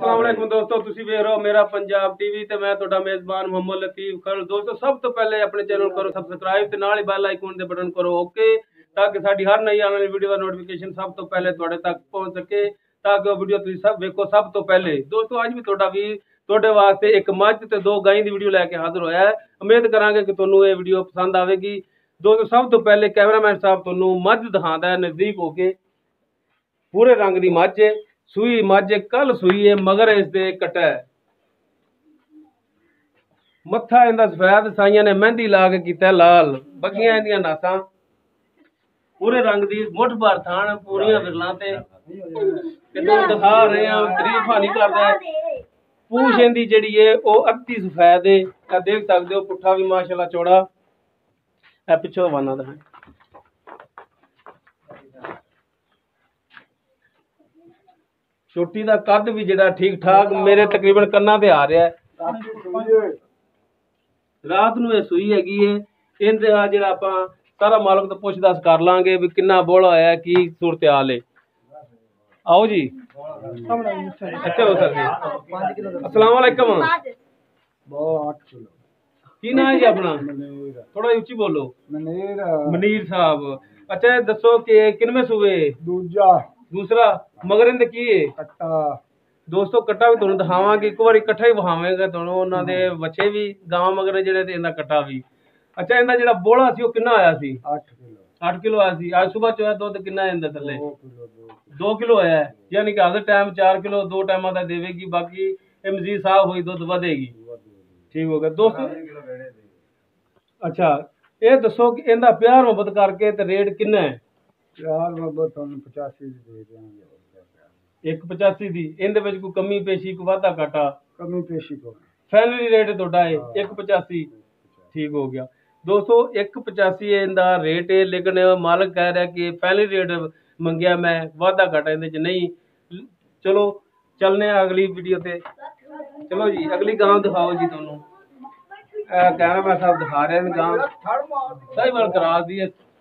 अस्सलाम वालेकुम दोस्तों, ਤੁਸੀਂ ਵੇਖ ਰਹੇ ਹੋ ਮੇਰਾ ਪੰਜਾਬ ਟੀਵੀ ਤੇ ਮੈਂ ਤੁਹਾਡਾ ਮੇਜ਼ਬਾਨ ਮੁਹੰਮਦ ਲਤੀਫ ਖਲ। ਦੋਸਤੋ ਸਭ ਤੋਂ ਪਹਿਲੇ ਆਪਣੇ ਚੈਨਲ ਕਰੋ ਸਬਸਕ੍ਰਾਈਬ ਤੇ ਨਾਲ ਹੀ ਬੈਲ ਆਈਕਨ ਦੇ ਬਟਨ ਕਰੋ ਓਕੇ, ਤਾਂ ਕਿ ਸਾਡੀ ਹਰ ਨਈ ਆਉਣ ਵਾਲੀ ਵੀਡੀਓ ਦਾ ਨੋਟੀਫਿਕੇਸ਼ਨ ਸਭ ਤੋਂ ਪਹਿਲੇ ਤੁਹਾਡੇ ਤੱਕ ਪਹੁੰਚ ਸਕੇ, ਤਾਂ ਕਿ ਉਹ ਵੀਡੀਓ ਤੁਸੀਂ ਸਭ ਵੇਖੋ ਸਭ ਤੋਂ ਪਹਿਲੇ। ਦੋਸਤੋ ਅੱਜ ਵੀ ਤੁਹਾਡੇ ਵਾਸਤੇ ਇੱਕ ਮੱਝ ਤੇ ਦੋ ਗਾਂ ਦੀ ਵੀਡੀਓ ਲੈ ਕੇ ਹਾਜ਼ਰ ਹੋਇਆ ਹੈ। ਉਮੀਦ ਕਰਾਂਗੇ ਕਿ ਤੁਹਾਨੂੰ ਇਹ ਵੀਡੀਓ ਪਸੰਦ ਆਵੇਗੀ। ਦੋਸਤੋ ਸਭ ਤੋਂ ਪਹਿਲੇ ਕੈਮਰਾਮੈਨ ਸਾਹਿਬ ਤੁਹਾਨੂੰ ਮੱਝ ਦਿਖਾਉਂਦਾ ਹੈ ਨਜ਼ਦੀਕ ਹੋ ਕੇ। ਪੂਰੇ ਰੰਗ ਦੀ ਮੱਝ ਹੈ, ਸੂਈ ਮੱਝ कल सूई है, मगर इसके कटा है। मत्था इंदा सफेद, साइया ने मेहंदी ला के किया लाल, बगियां इंदियां नासां पूरे रंग दी, मुठ भर थान, पूरियां विरलां ते दिखा रहे हैं, तारीफ नहीं करदा है। पूछ इंदी जिहड़ी है वो अद्धी सफेद है, देख सकते हो। पुट्ठा भी माशाल्लाह चौड़ा है, पिछों वाना दा है। छोटी का कद भी जो ठीक ठाक मेरे तकरीबन कन्ना पे आ रहा है। रात नूं सूई हैगी है। इनका जो आप सारा मालक तो पुछ दस कर लांगे भी किन्ना बोला होया की सूरत हाल है। आओ जी। अच्छा हो सर जी, अस्सलाम वालेकुम। की नाम है जी अपना? थोड़ा उच्ची बोलो। मनीर साहब। अच्छा दसो कि किनवे सूबे? दूसरा मगर इनके की है कट्टा। दोस्तों कट्टा भी तुहानू दिखावांगे, एक बार इकट्ठा ही विखावांगे तुहानू। उन्हां दे बच्चे भी गां मगर जिहड़े ते इनदा कट्टा भी। अच्छा इनदा जिहड़ा बोला सी ओ किन्ना आया सी? 8 किलो आया सी। आज सुबह चोया दुध किन्ना इनदा थल्ले? 2 किलो आया है, यानी कि हर टाइम 4 किलो 2 टाइमां दा देवेगी। बाकी ये मजीद साफ होई दुध वधेगी। ठीक हो गया दोस्तों। अच्छा ये दसो कि इनदा प्यार मोहब्बत करके ते रेट किन्ना है? यार बाबा तुहानू 85 दे देंगे। 185 दी। इनदे विच कोई कमी पेशी कोई वाधा घाटा? कमी पेशी को फाइनली रेट तोड़ा है 185। ठीक हो गया दोस्तों, 185 इनदा रेट है, लेकिन मालिक कह रहा है कि फाइनली रेट मंगया मैं, वाधा घाटा इहदे च नहीं। चलो चलने अगली वीडियो ते। चलो जी अगली गांव दिखाओ जी तुहानू। कैमरामैन साहब दिखा रहे हैं गांव साहिवाल क्रॉस दी।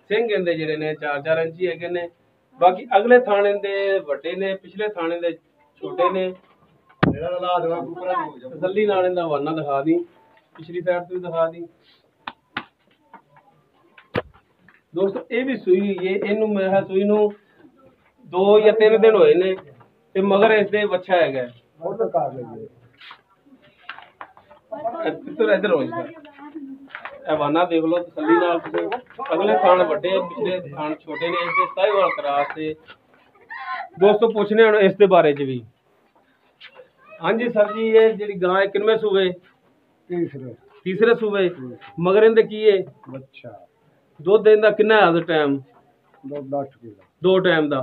सिंह इनदे जिहड़े ने 4-4 इंची हैगे ने। बाकी अगले थाने दे वड्डे ने, पिछले थाने दे छोटे ने। तसल्ली नाल इनदा हवाना दिखा दी, पिछली साइड तो भी दिखा दी। दोस्तों ये भी सूई हुई है। इनू मेरा सूई नू 2 या 3 दिन होए ने ते मगर इसदे बच्चा हैगा। इधर हो हवाना देख लो तसल्ली नाल। अगले थान वड्डे, पिछले थान छोटे ने। इसके साहिवाल क्रॉस से दोस्तों पूछने हुण इस दे बारे च भी। हाँ जी सर जी, ये जिहड़ी गां है किनवे सूबे? तीसरे सूबे। मगर इनदे की है बच्चा? दुध इनदा किन्ना है उस टाइम? 2 टाइम दा।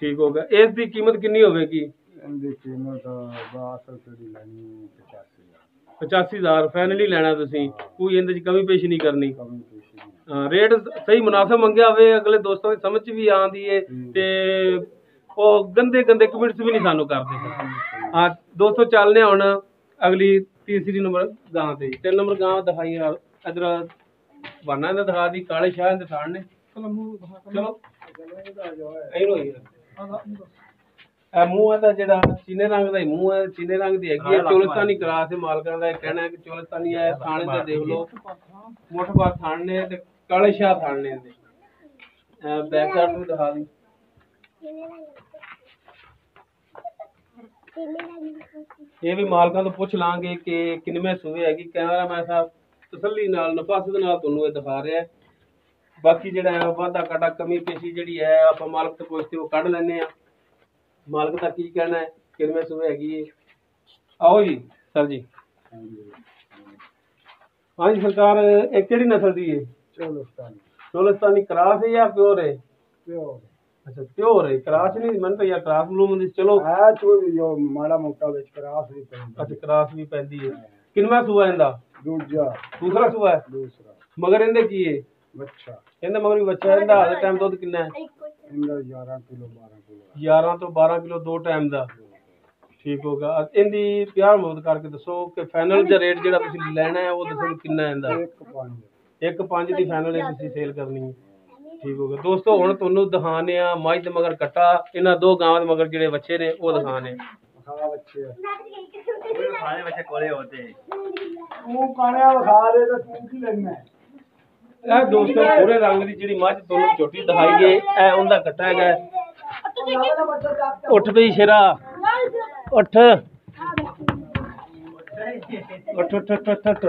ठीक हो गया। इस दी कीमत किन्नी होवेगी? इनदी कीमत 10 रुपए दी लैनी 85,000 फाइनली लेना तुसी। कोई इनदे च कमी पेशी नहीं करनी। रेट सही मुनासिब मंगया होवे, अगले दोस्तों की समझ भी आंदी है ते ओ गंदे कमेंट्स भी नहीं सानू करदे। हां दोस्तों चलने हुण अगली तीसरी नंबर गां ते। 3 नंबर गां दिखाई इधर वाना ने दिखा दी, काले शाह दे थान ने। चलो मूँह है जिहड़ा चीने रंग का ही मूँह है, चीने रंग की हैगी है। चोलिस्तानी क्रॉस है। मालकां दा कहना है कि चोलिस्तानी है। थाने ते देख लो मुठ भर थान ने ते काले शाह थान ने। बैक साइड भी दिखा दी। ये भी मालकां तो पूछ लांगे कि किनवे सूबे हैगी। कैमरामैन साहब तसल्ली नाल नफासत नाल तुहानू दिखा रहा है। बाकी जिहड़ा वाधा घाटा कमी पेशी जिहड़ी है आपां मालक तो पुछते वो कढ लैने आ। मालक का की कहना है किनवे सूबे हैगी है? आओ जी सर जी। हाँ जी सरकार, एक केड़ी नस्ल दी है? चोलिस्तानी क्रॉस है या प्योर है? अच्छा प्योर है, क्रॉस नहीं। मैंने तो यार क्रॉस मालूम दी। चलो माड़ा मोटा विच क्रॉस भी पैंदी। अच्छा क्रॉस भी पैंदी है। किनवा सूबा इनदा? दूसरा सूबा है। मगर इनदे की है बच्चा? इनदा मगर भी बच्चा। इनदा हर टाइम दुध किन्ना है? इनदा 11 किलो 11 तो 12 किलो 2 टाइम दा। ठीक होगा। इनदी प्यार मोहब्बत करके दसो कि फाइनल दा रेट जिहड़ा तुसीं लेना है वो दसो किन्ना है इनदा? 1.5 दी फाइनल तुसीं सेल करनी है। ठीक हो गया दोस्तों। हुण तुहानू दिखाने आ मझ दे मगर कट्टा। इन्हां 2 गावां दे मगर जिहड़े बच्चे ने वो दिखाने। सारे बच्चे कोले होते हैं। ਇਹ ਦੋਸਤੋ ਪੂਰੇ ਰੰਗ ਦੀ ਜਿਹੜੀ ਮੱਝ ਤੁਹਾਨੂੰ ਝੋਟੀ ਦਿਖਾਈ ਏ ਇਹ ਉਹਦਾ ਕੱਟਾ ਹੈਗਾ। ਉੱਠ ਪਈ ਸ਼ੇਰਾ ਉੱਠ ਉੱਠ ਉੱਠ ਉੱਠ ਉੱਠ।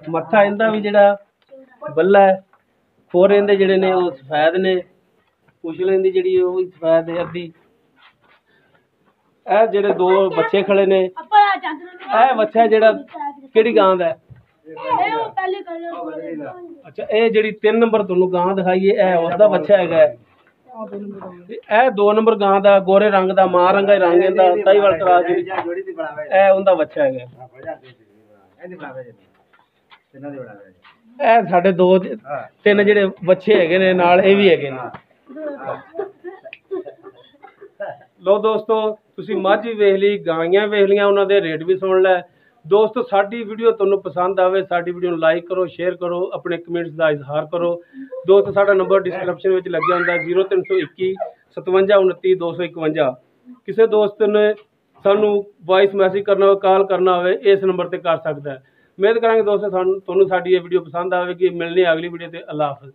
ਮੱਥਾ ਇਹਦਾ ਵੀ ਜਿਹੜਾ ਬੱਲਾ ਹੈ, ਖੋਰ ਇਹਦੇ ਜਿਹੜੇ ਨੇ ਉਹ ਸਫੈਦ ਨੇ, ਪੁਛਲ ਇਹਦੀ ਜਿਹੜੀ ਉਹ ਵੀ ਸਫੈਦ ਹੈ ਅੱਧੀ। ਇਹ ਜਿਹੜੇ ਦੋ ਬੱਚੇ ਖੜੇ ਨੇ, ਇਹ ਬੱਚਾ ਜਿਹੜਾ ਕਿਹੜੀ ਗਾਂ ਦਾ? ਅੱਛਾ, ਇਹ ਜਿਹੜੀ 3 ਨੰਬਰ ਤੁਹਾਨੂੰ ਗਾਂ ਦਿਖਾਈਏ ਇਹ ਉਸਦਾ ਬੱਚਾ ਹੈਗਾ। ਇਹ 2 ਨੰਬਰ ਗਾਂ ਦਾ ਗੋਰੇ ਰੰਗ ਦਾ ਮਾਂ ਰੰਗਾ ਹੀ ਰੰਗ ਇਹਦਾ ਸਾਹੀਵਾਲ ਕਰਾਸ ਇਹ ਉਹਦਾ ਬੱਚਾ ਹੈਗਾ। ਇਹ ਸਾਡੇ 2-3 ਜਿਹੜੇ ਬੱਚੇ ਹੈਗੇ ਨੇ ਨਾਲ ਇਹ ਵੀ ਹੈਗੇ ਨੇ। ਲੋ ਦੋਸਤੋ ਤੁਸੀਂ ਮੱਝ ਵੀ ਵੇਖ ਲਈ, ਗਾਈਆਂ ਵੇਖ ਲਈਆਂ, ਉਹਨਾਂ ਦੇ ਰੇਟ ਵੀ ਸੁਣ ਲੈ। ਦੋਸਤੋ ਸਾਡੀ ਵੀਡੀਓ ਤੁਹਾਨੂੰ ਪਸੰਦ ਆਵੇ ਸਾਡੀ ਵੀਡੀਓ ਨੂੰ ਲਾਈਕ ਕਰੋ, ਸ਼ੇਅਰ ਕਰੋ, ਆਪਣੇ ਕਮੈਂਟਸ ਦਾ ਇਜ਼ਹਾਰ ਕਰੋ। ਦੋਸਤੋ ਸਾਡਾ ਨੰਬਰ ਡਿਸਕ੍ਰਿਪਸ਼ਨ ਵਿੱਚ ਲੱਗਿਆ ਹੁੰਦਾ 0321 57 29 251। ਕਿਸੇ ਦੋਸਤ ਨੇ ਸਾਨੂੰ ਵੌਇਸ ਮੈਸੇਜ ਕਰਨਾ ਹੋਵੇ, ਕਾਲ ਕਰਨਾ ਹੋਵੇ ਇਸ ਨੰਬਰ ਤੇ ਕਰ ਸਕਦਾ ਹੈ। ਉਮੀਦ ਕਰਾਂਗੇ ਦੋਸਤੋ ਤੁਹਾਨੂੰ ਸਾਡੀ ਇਹ ਵੀਡੀਓ ਪਸੰਦ ਆਵੇਗੀ। ਮਿਲਣੀ ਅਗਲੀ ਵੀਡੀਓ ਤੇ। ਅੱਲਾਹ ਹਾਫਿਜ਼।